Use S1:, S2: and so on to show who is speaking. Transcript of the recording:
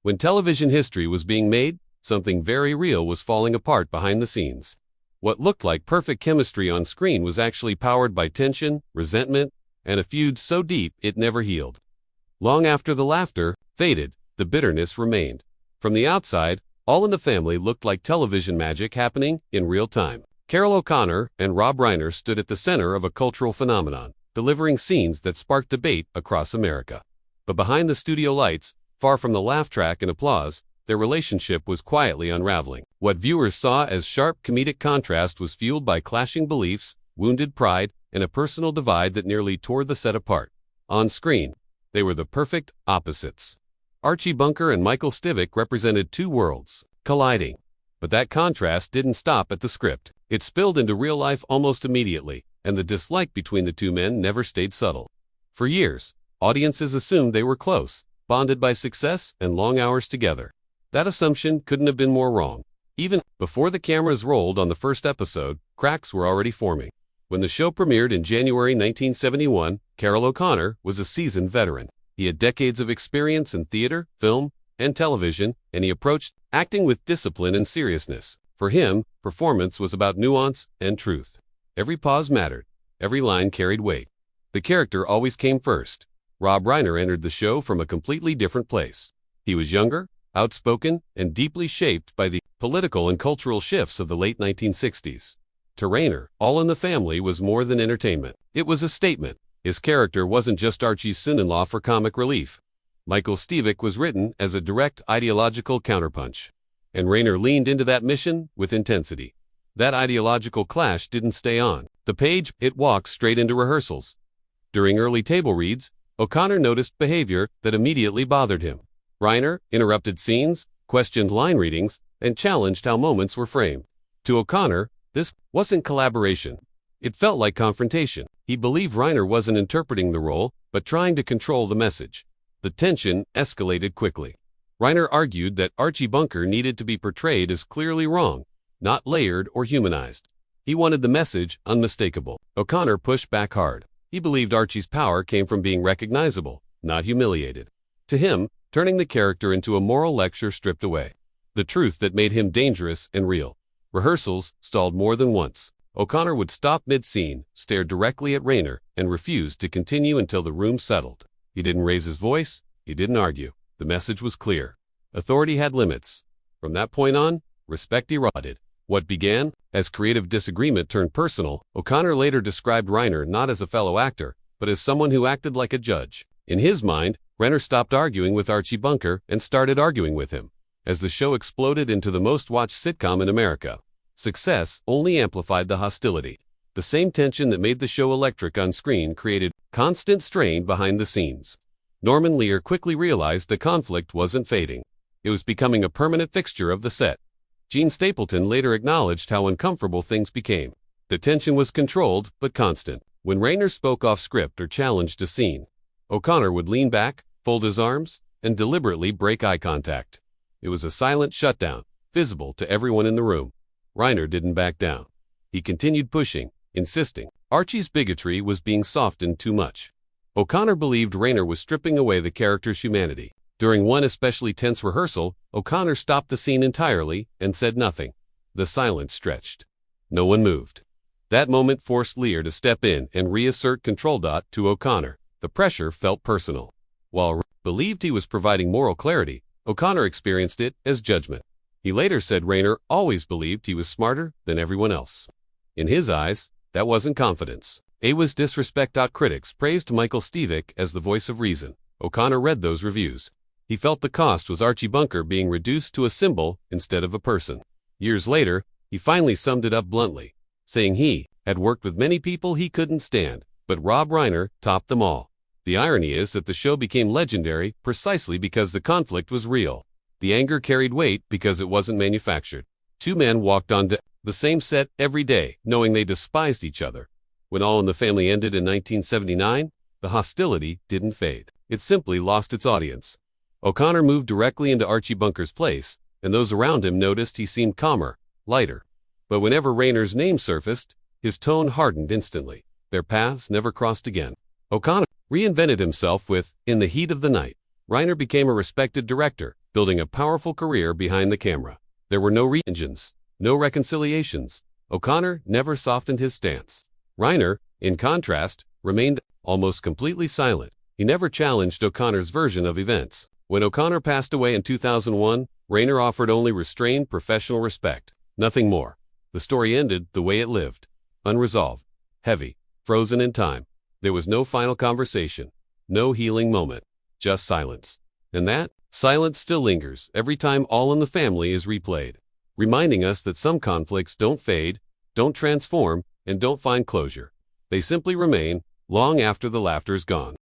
S1: When television history was being made, something very real was falling apart behind the scenes. What looked like perfect chemistry on screen was actually powered by tension, resentment, and a feud so deep it never healed. Long after the laughter faded, the bitterness remained. From the outside, All in the Family looked like television magic happening in real time. Carol O'Connor and Rob Reiner stood at the center of a cultural phenomenon, delivering scenes that sparked debate across America. But behind the studio lights, far from the laugh track and applause, their relationship was quietly unraveling. What viewers saw as sharp comedic contrast was fueled by clashing beliefs, wounded pride, and a personal divide that nearly tore the set apart. On screen, they were the perfect opposites. Archie Bunker and Michael Stivic represented two worlds, colliding. But that contrast didn't stop at the script. It spilled into real life almost immediately, and the dislike between the two men never stayed subtle. For years, audiences assumed they were close, bonded by success and long hours together. That assumption couldn't have been more wrong. Even before the cameras rolled on the first episode, cracks were already forming. When the show premiered in January 1971, Carol O'Connor was a seasoned veteran. He had decades of experience in theater, film, and television, and he approached acting with discipline and seriousness. For him, performance was about nuance and truth. Every pause mattered. Every line carried weight. The character always came first. Rob Reiner entered the show from a completely different place. He was younger, outspoken, and deeply shaped by the political and cultural shifts of the late 1960s. To Reiner, All in the Family was more than entertainment. It was a statement. His character wasn't just Archie's son-in-law for comic relief. Michael Stivic was written as a direct ideological counterpunch. And Reiner leaned into that mission with intensity. That ideological clash didn't stay on the page, it walked straight into rehearsals. During early table reads, O'Connor noticed behavior that immediately bothered him. Reiner interrupted scenes, questioned line readings, and challenged how moments were framed. To O'Connor, this wasn't collaboration. It felt like confrontation. He believed Reiner wasn't interpreting the role, but trying to control the message. The tension escalated quickly. Reiner argued that Archie Bunker needed to be portrayed as clearly wrong, not layered or humanized. He wanted the message unmistakable. O'Connor pushed back hard. He believed Archie's power came from being recognizable, not humiliated. To him, turning the character into a moral lecture stripped away the truth that made him dangerous and real. Rehearsals stalled more than once. O'Connor would stop mid-scene, stare directly at Reiner, and refuse to continue until the room settled. He didn't raise his voice. He didn't argue. The message was clear. Authority had limits. From that point on, respect eroded. What began as creative disagreement turned personal. O'Connor later described Reiner not as a fellow actor, but as someone who acted like a judge. In his mind, Reiner stopped arguing with Archie Bunker and started arguing with him. As the show exploded into the most-watched sitcom in America, success only amplified the hostility. The same tension that made the show electric on screen created constant strain behind the scenes. Norman Lear quickly realized the conflict wasn't fading. It was becoming a permanent fixture of the set. Gene Stapleton later acknowledged how uncomfortable things became. The tension was controlled but constant. When Reiner spoke off script or challenged a scene, O'Connor would lean back, fold his arms, and deliberately break eye contact. It was a silent shutdown, visible to everyone in the room. Reiner didn't back down. He continued pushing, insisting. Archie's bigotry was being softened too much. O'Connor believed Reiner was stripping away the character's humanity. During one especially tense rehearsal, O'Connor stopped the scene entirely and said nothing. The silence stretched. No one moved. That moment forced Lear to step in and reassert control. To O'Connor, the pressure felt personal. While Reiner believed he was providing moral clarity, O'Connor experienced it as judgment. He later said Reiner always believed he was smarter than everyone else. In his eyes, that wasn't confidence. It was disrespect. Critics praised Michael Stivic as the voice of reason. O'Connor read those reviews. He felt the cost was Archie Bunker being reduced to a symbol instead of a person. Years later, he finally summed it up bluntly, saying he had worked with many people he couldn't stand, but Rob Reiner topped them all. The irony is that the show became legendary precisely because the conflict was real. The anger carried weight because it wasn't manufactured. Two men walked onto the same set every day, knowing they despised each other. When All in the Family ended in 1979, the hostility didn't fade. It simply lost its audience. O'Connor moved directly into Archie Bunker's place, and those around him noticed he seemed calmer, lighter. But whenever Reiner's name surfaced, his tone hardened instantly. Their paths never crossed again. O'Connor reinvented himself with In the Heat of the Night. Reiner became a respected director, building a powerful career behind the camera. There were no re-engines, no reconciliations. O'Connor never softened his stance. Reiner, in contrast, remained almost completely silent. He never challenged O'Connor's version of events. When O'Connor passed away in 2001, Reiner offered only restrained professional respect. Nothing more. The story ended the way it lived. Unresolved. Heavy. Frozen in time. There was no final conversation. No healing moment. Just silence. And that silence still lingers every time All in the Family is replayed, reminding us that some conflicts don't fade, don't transform, and don't find closure. They simply remain long after the laughter's gone.